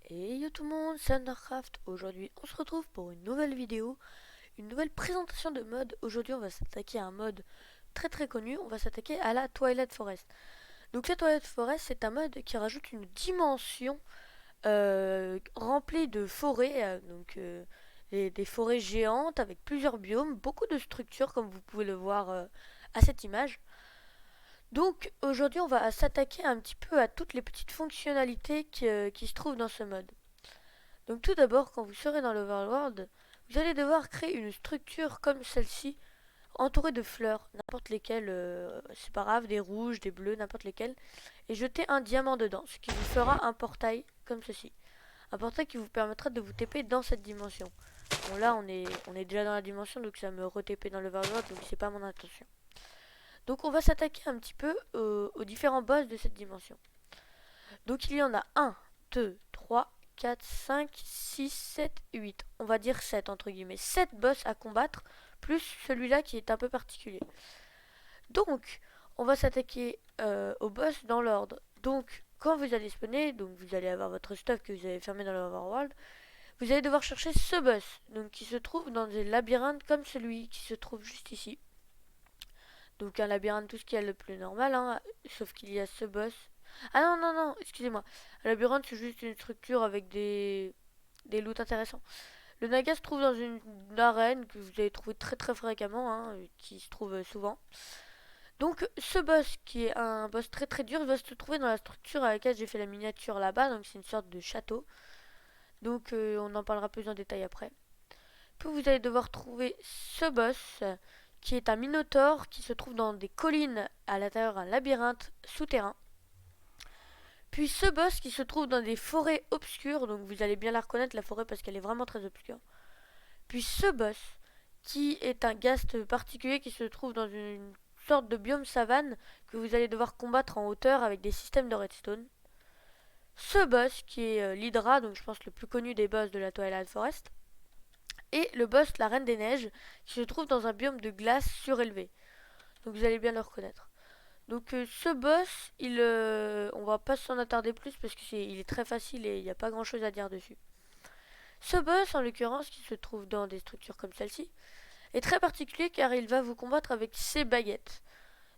Et yo tout le monde, c'est Undercraft. Aujourd'hui, on se retrouve pour une nouvelle vidéo, une nouvelle présentation de mode. Aujourd'hui, on va s'attaquer à un mode très connu. On va s'attaquer à la Twilight Forest. Donc, la Twilight Forest, c'est un mode qui rajoute une dimension remplie de forêts, des forêts géantes avec plusieurs biomes, beaucoup de structures, comme vous pouvez le voir à cette image. Donc aujourd'hui on va s'attaquer un petit peu à toutes les petites fonctionnalités qui se trouvent dans ce mode. Donc tout d'abord, quand vous serez dans l'Overworld, vous allez devoir créer une structure comme celle-ci, entourée de fleurs, n'importe lesquelles, c'est pas grave, des rouges, des bleus, n'importe lesquelles, et jeter un diamant dedans, ce qui vous fera un portail comme ceci. Un portail qui vous permettra de vous TP dans cette dimension. Bon là on est déjà dans la dimension, donc ça me re-TP dans l'Overworld, donc c'est pas mon intention. Donc on va s'attaquer un petit peu aux différents boss de cette dimension. Donc il y en a 1, 2, 3, 4, 5, 6, 7, 8. On va dire 7 entre guillemets. 7 boss à combattre, plus celui-là qui est un peu particulier. Donc on va s'attaquer au boss dans l'ordre. Donc quand vous allez spawner, donc vous allez avoir votre stuff que vous avez fermé dans l'overworld, vous allez devoir chercher ce boss, donc qui se trouve dans des labyrinthes comme celui qui se trouve juste ici. Donc un labyrinthe, tout ce qui est le plus normal, hein, sauf qu'il y a ce boss. Ah non, excusez-moi. Un labyrinthe, c'est juste une structure avec des loots intéressants. Le Naga se trouve dans une arène que vous allez trouver très fréquemment, hein, qui se trouve souvent. Donc ce boss, qui est un boss très dur, va se trouver dans la structure à laquelle j'ai fait la miniature là-bas, donc c'est une sorte de château. Donc on en parlera plus en détail après. Puis vous allez devoir trouver ce boss qui est un minotaure qui se trouve dans des collines à l'intérieur d'un labyrinthe souterrain. Puis ce boss qui se trouve dans des forêts obscures, donc vous allez bien la reconnaître la forêt parce qu'elle est vraiment très obscure. Puis ce boss qui est un ghast particulier qui se trouve dans une sorte de biome savane que vous allez devoir combattre en hauteur avec des systèmes de redstone. Ce boss qui est l'Hydra, donc je pense le plus connu des boss de la Twilight Forest. Et le boss, la Reine des Neiges, qui se trouve dans un biome de glace surélevé. Donc vous allez bien le reconnaître. Donc ce boss, on va pas s'en attarder plus parce qu'il est très facile et il n'y a pas grand chose à dire dessus. Ce boss, en l'occurrence, qui se trouve dans des structures comme celle-ci, est très particulier car il va vous combattre avec ses baguettes.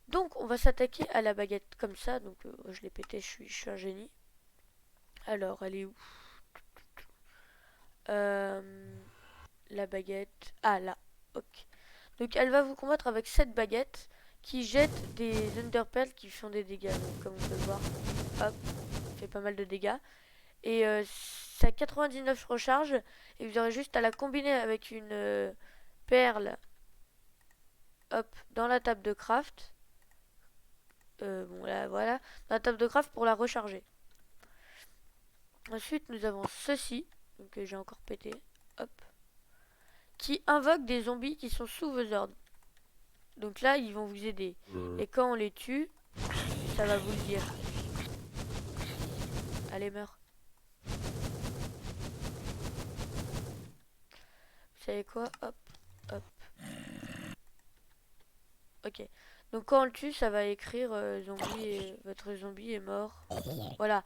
Donc on va s'attaquer à la baguette comme ça. Donc je l'ai pété, je suis un génie. Alors elle est où? La baguette. Ah là, ok. Donc elle va vous combattre avec cette baguette qui jette des Underpearls qui font des dégâts. Donc comme on peut le voir, hop, fait pas mal de dégâts. Et ça a 99 recharge. Et vous aurez juste à la combiner avec une perle, hop, dans la table de craft. Bon là, voilà, dans la table de craft pour la recharger. Ensuite, nous avons ceci, que j'ai encore pété, hop, qui invoque des zombies qui sont sous vos ordres. Donc là, ils vont vous aider. Et quand on les tue, ça va vous le dire. Allez, meurs. Vous savez quoi? Hop, hop. Ok. Donc quand on le tue, ça va écrire votre zombie est mort. Voilà.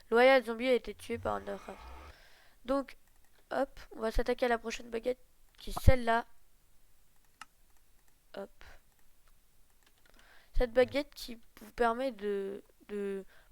Loyal zombie a été tué par Undercraft. Donc, hop, on va s'attaquer à la prochaine baguette, qui est celle-là. Hop. Cette baguette qui vous permet de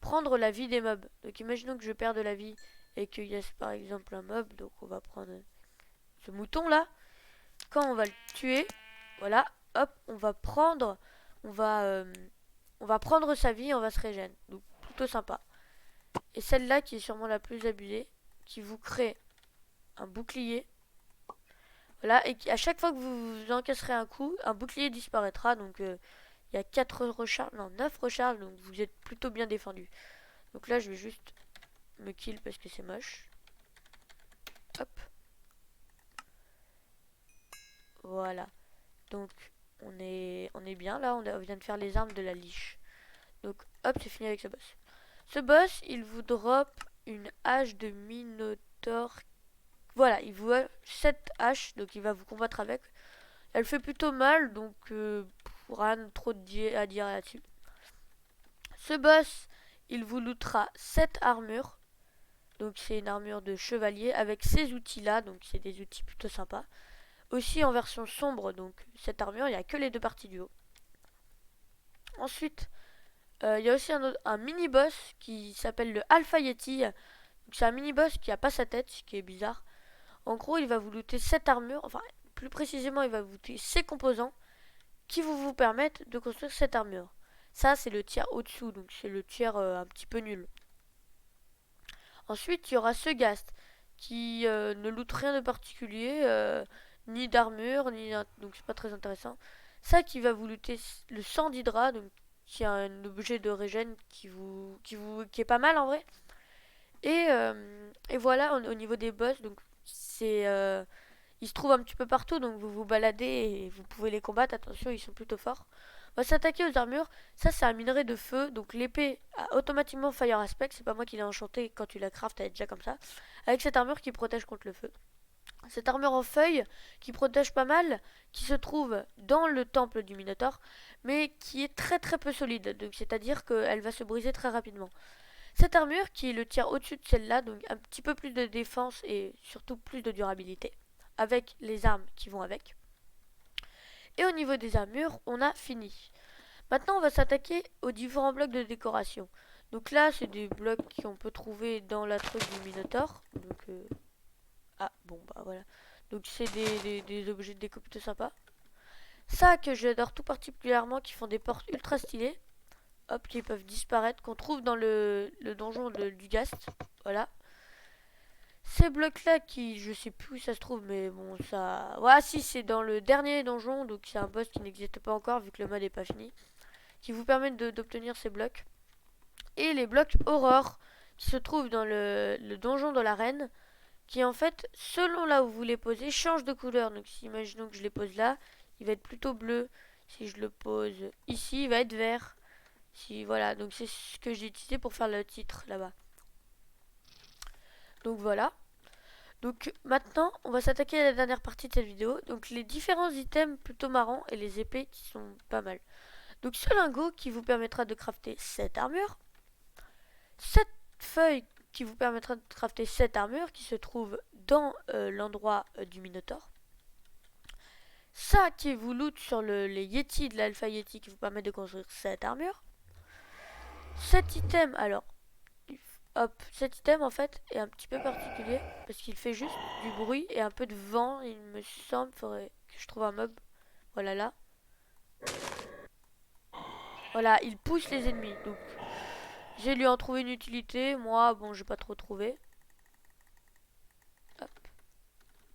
prendre la vie des mobs. Donc imaginons que je perds de la vie et qu'il y a par exemple un mob. Donc on va prendre ce mouton là. Quand on va le tuer, voilà, hop, on va, euh, on va prendre sa vie et on va se régénérer. Donc plutôt sympa. Et celle-là qui est sûrement la plus abusée, qui vous crée un bouclier. Voilà, et à chaque fois que vous encaisserez un coup, un bouclier disparaîtra. Donc il y a 4 recharges, non 9 recharges, donc vous êtes plutôt bien défendu. Donc là je vais juste me kill parce que c'est moche. Hop. Voilà. Donc on est bien là, on vient de faire les armes de la liche. Donc hop, c'est fini avec ce boss. Ce boss, il vous drop une hache de Minotaur. Voilà, il vous a 7 haches, donc il va vous combattre avec. Elle fait plutôt mal, donc rien trop à dire là-dessus. Ce boss, il vous lootera 7 armures. Donc c'est une armure de chevalier avec ces outils là, donc c'est des outils plutôt sympas. Aussi en version sombre, donc cette armure, il n'y a que les deux parties du haut. Ensuite, il y a aussi un mini-boss qui s'appelle le Alpha Yeti. C'est un mini-boss qui a pas sa tête, ce qui est bizarre. En gros, il va vous looter cette armure, enfin plus précisément, il va vous looter ces composants qui vous permettent de construire cette armure. Ça, c'est le tiers au-dessous, donc c'est le tiers un petit peu nul. Ensuite, il y aura ce Gast qui ne loot rien de particulier, ni d'armure, donc c'est pas très intéressant. Ça qui va vous looter le sang d'Hydra, donc qui est un objet de régène qui est pas mal en vrai. Et voilà au niveau des boss, donc ils se trouvent un petit peu partout, donc vous vous baladez et vous pouvez les combattre. Attention, ils sont plutôt forts. On va s'attaquer aux armures. Ça, c'est un minerai de feu. Donc l'épée a automatiquement Fire Aspect. C'est pas moi qui l'ai enchanté. Quand tu la craftes, elle est déjà comme ça. Avec cette armure qui protège contre le feu. Cette armure en feuille qui protège pas mal, qui se trouve dans le temple du Minotaure, mais qui est très très peu solide. Donc c'est-à-dire qu'elle va se briser très rapidement. Cette armure qui est le tiers au-dessus de celle-là, donc un petit peu plus de défense et surtout plus de durabilité, avec les armes qui vont avec. Et au niveau des armures, on a fini. Maintenant, on va s'attaquer aux différents blocs de décoration. Donc là, c'est des blocs qu'on peut trouver dans la trousse du Minotaure. Donc, ah, bon, bah voilà. Donc c'est des objets de déco plutôt sympas. Ça que j'adore tout particulièrement, qui font des portes ultra stylées. Hop, qui peuvent disparaître, qu'on trouve dans le donjon du Ghast. Voilà. Ces blocs-là qui, je sais plus où ça se trouve, mais bon, ça... Voilà, si, c'est dans le dernier donjon, donc c'est un boss qui n'existe pas encore, vu que le mode n'est pas fini, qui vous permettent d'obtenir ces blocs. Et les blocs Aurore, qui se trouvent dans le donjon de la reine, qui en fait, selon là où vous les posez, changent de couleur. Donc si imaginons que je les pose là, il va être plutôt bleu. Si je le pose ici, il va être vert. Si, voilà, donc c'est ce que j'ai utilisé pour faire le titre là-bas. Donc voilà. Donc maintenant, on va s'attaquer à la dernière partie de cette vidéo. Donc les différents items plutôt marrants et les épées qui sont pas mal. Donc ce lingot qui vous permettra de crafter cette armure. Cette feuille qui vous permettra de crafter cette armure qui se trouve dans l'endroit du Minotaure. Ça qui vous loot sur les Yeti de l'Alpha Yeti qui vous permet de construire cette armure. Cet item, alors, hop, cet item en fait est un petit peu particulier parce qu'il fait juste du bruit et un peu de vent. Il me semble, faudrait que je trouve un mob. Voilà là. Voilà, il pousse les ennemis. Donc, j'ai lui en trouvé une utilité. Moi, bon, j'ai pas trop trouvé. Hop,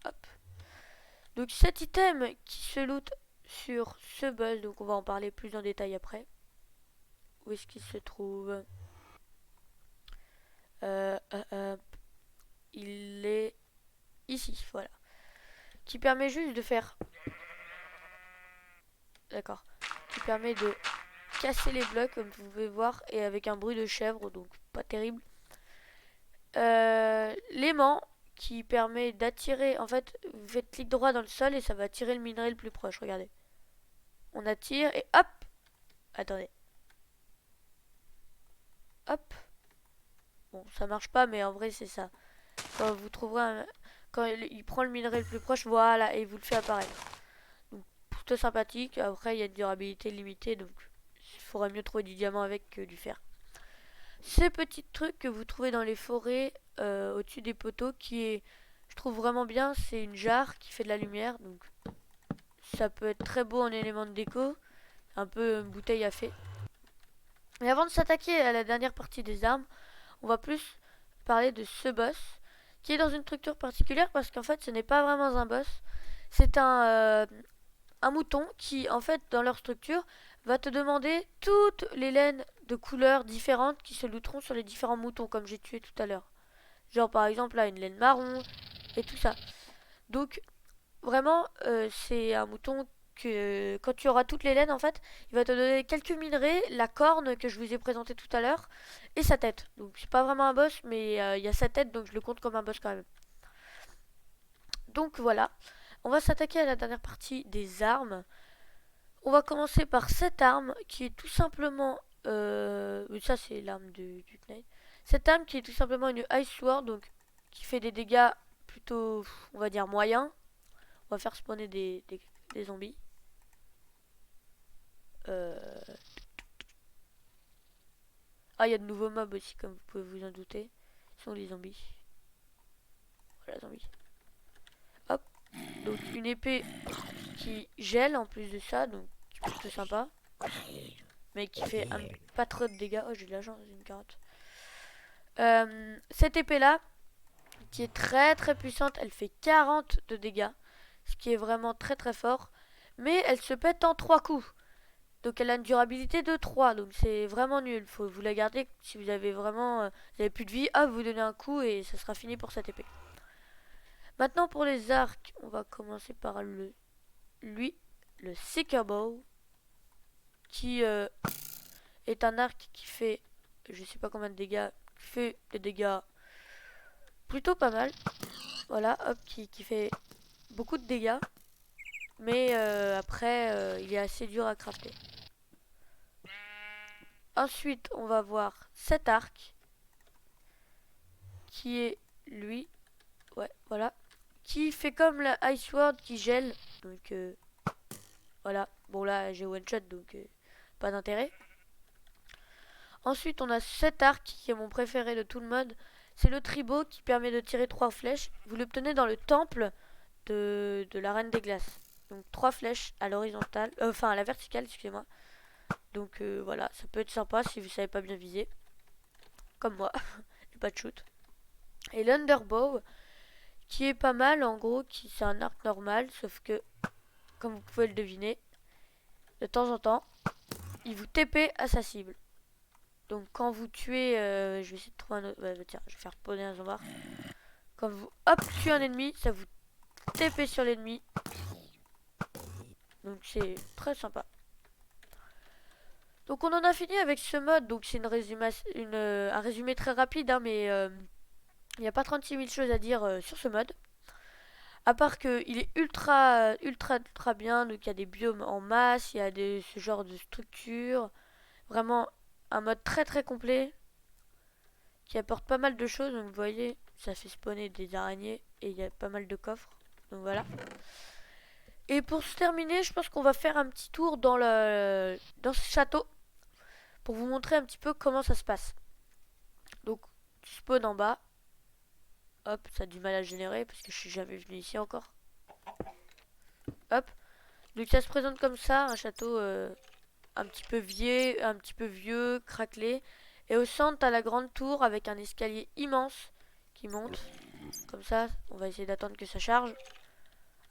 hop. Donc cet item qui se loot sur ce boss, donc on va en parler plus en détail après. Où est-ce qu'il se trouve? Il est ici, voilà. Qui permet juste de faire... D'accord. Qui permet de casser les blocs, comme vous pouvez voir, et avec un bruit de chèvre, donc pas terrible. L'aimant, qui permet d'attirer... En fait, vous faites clic droit dans le sol et ça va attirer le minerai le plus proche, regardez. On attire et hop. Attendez. Hop. Bon, ça marche pas, mais en vrai, c'est ça. Quand vous trouverez quand il prend le minerai le plus proche, voilà, et il vous le fait apparaître. Donc, plutôt sympathique. Après, il y a une durabilité limitée, donc il faudrait mieux trouver du diamant avec que du fer. Ces petits trucs que vous trouvez dans les forêts, au-dessus des poteaux, qui est, je trouve vraiment bien, c'est une jarre qui fait de la lumière, donc ça peut être très beau en élément de déco, un peu une bouteille à fée. Mais avant de s'attaquer à la dernière partie des armes, on va plus parler de ce boss, qui est dans une structure particulière parce qu'en fait ce n'est pas vraiment un boss, c'est un mouton qui en fait dans leur structure va te demander toutes les laines de couleurs différentes qui se looteront sur les différents moutons comme j'ai tué tout à l'heure. Genre par exemple là une laine marron et tout ça. Donc vraiment c'est un mouton que quand tu auras toutes les laines en fait, il va te donner quelques minerais, la corne que je vous ai présentée tout à l'heure et sa tête. Donc c'est pas vraiment un boss mais il y a sa tête donc je le compte comme un boss quand même. Donc voilà, on va s'attaquer à la dernière partie des armes. On va commencer par cette arme qui est tout simplement... ça c'est l'arme du Knight. Cette arme qui est tout simplement une Ice Sword, donc qui fait des dégâts plutôt, on va dire, moyens. On va faire spawner des zombies. Ah, il y a de nouveaux mobs aussi, comme vous pouvez vous en douter. Ils sont les zombies. Voilà, zombies. Hop. Donc une épée qui gèle en plus de ça, donc qui est plutôt sympa. Mais qui fait pas trop de dégâts. Oh, j'ai de la chance, j'ai une carotte. Cette épée là, qui est très très puissante, elle fait 40 de dégâts. Ce qui est vraiment très très fort. Mais elle se pète en 3 coups. Donc elle a une durabilité de 3. Donc c'est vraiment nul. Faut vous la garder si vous avez vraiment vous avez plus de vie. Hop, vous donnez un coup et ça sera fini pour cette épée. Maintenant pour les arcs, on va commencer par le Seeker Bow. Qui est un arc qui fait je sais pas combien de dégâts. Qui fait des dégâts plutôt pas mal. Voilà, hop, qui fait beaucoup de dégâts. Mais après, il est assez dur à crafter. Ensuite, on va voir cet arc. Qui est lui. Ouais, voilà. Qui fait comme la Ice Sword qui gèle. Donc, voilà. Bon, là, j'ai one shot, donc pas d'intérêt. Ensuite, on a cet arc qui est mon préféré de tout le mode. C'est le Tribo qui permet de tirer 3 flèches. Vous l'obtenez dans le temple de la Reine des Glaces. Donc 3 flèches à l'horizontale, enfin à la verticale, excusez-moi. Donc voilà, ça peut être sympa si vous savez pas bien viser. Comme moi, j'ai pas de shoot. Et l'Underbow, qui est pas mal en gros, qui c'est un arc normal, sauf que, comme vous pouvez le deviner, de temps en temps, il vous TP à sa cible. Donc quand vous tuez, je vais essayer de trouver un autre, tiens, je vais faire spawner un zombard. Quand vous, hop, tuez un ennemi, ça vous TP sur l'ennemi. Donc c'est très sympa. Donc on en a fini avec ce mode, donc c'est un résumé très rapide, hein, mais il n'y a pas 36 000 choses à dire sur ce mode. À part qu'il est ultra bien, donc il y a des biomes en masse, il y a ce genre de structure. Vraiment un mode très très complet qui apporte pas mal de choses, donc vous voyez, ça fait spawner des araignées et il y a pas mal de coffres. Donc voilà. Et pour se terminer, je pense qu'on va faire un petit tour dans ce château pour vous montrer un petit peu comment ça se passe. Donc, tu spawn en bas. Hop, ça a du mal à générer parce que je suis jamais venu ici encore. Hop. Donc ça se présente comme ça, un château un petit peu vieux, craquelé. Et au centre, t'as la grande tour avec un escalier immense qui monte. Comme ça, on va essayer d'attendre que ça charge.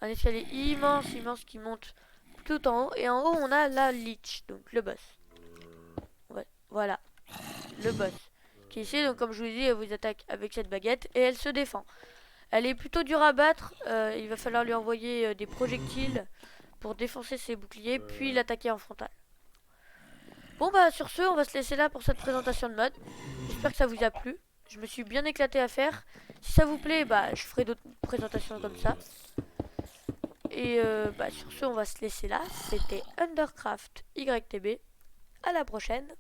Un escalier immense qui monte tout en haut. Et en haut, on a la Lich, donc le boss. Voilà, le boss. Qui est ici, donc comme je vous dis, elle vous attaque avec cette baguette et elle se défend. Elle est plutôt dure à battre, il va falloir lui envoyer des projectiles pour défoncer ses boucliers, puis l'attaquer en frontal. Bon bah sur ce, on va se laisser là pour cette présentation de mode. J'espère que ça vous a plu. Je me suis bien éclaté à faire. Si ça vous plaît, bah je ferai d'autres présentations comme ça. Et bah sur ce, on va se laisser là. C'était Undercraft YTB. À la prochaine.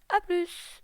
A plus.